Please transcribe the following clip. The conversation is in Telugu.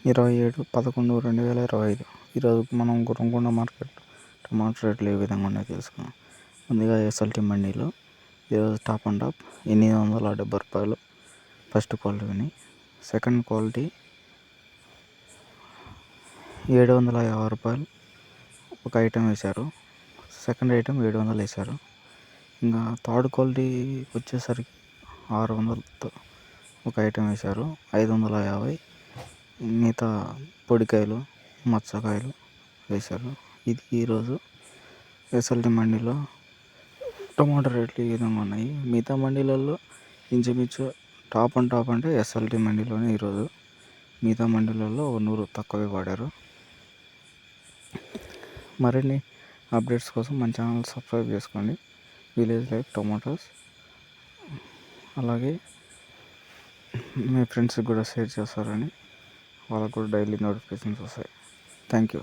27/11/2025. ఈరోజు మనం గుర్రంకొండ మార్కెట్ టమాటో రేట్లు ఏ విధంగా ఉన్నాయో తెలుసుకుందాం. ముందుగా ఎస్ఎల్టీ మండీలో ఈరోజు టాప్ అండ్ టాప్ 870 రూపాయలు ఫస్ట్ క్వాలిటీని, సెకండ్ క్వాలిటీ 750 రూపాయలు ఒక ఐటెం వేశారు. సెకండ్ ఐటెం 700 వేశారు. ఇంకా థర్డ్ క్వాలిటీ వచ్చేసరికి 600తో ఒక ఐటెం వేశారు, 550. మిగతా పొడికాయలు, మచ్చకాయలు వేశారు. ఇది ఈరోజు ఎస్ఎల్టీ మండీలో టమాటా రేట్లు ఈ విధంగా ఉన్నాయి. మిగతా మండీలలో ఇంచుమించు టాప్ అండ్ టాప్ అంటే ఎస్ఎల్టీ మండీలోనే ఈరోజు. మిగతా మండీలలో 100 తక్కువే వాడారు. మరిన్ని అప్డేట్స్ కోసం మన ఛానల్ సబ్స్క్రైబ్ చేసుకోండి. Village life tomatoes. అలాగే మీ ఫ్రెండ్స్కి కూడా షేర్ చేస్తారని, వాళ్ళకు కూడా డైలీ నోటిఫికేషన్స్ వస్తాయి. Thank you.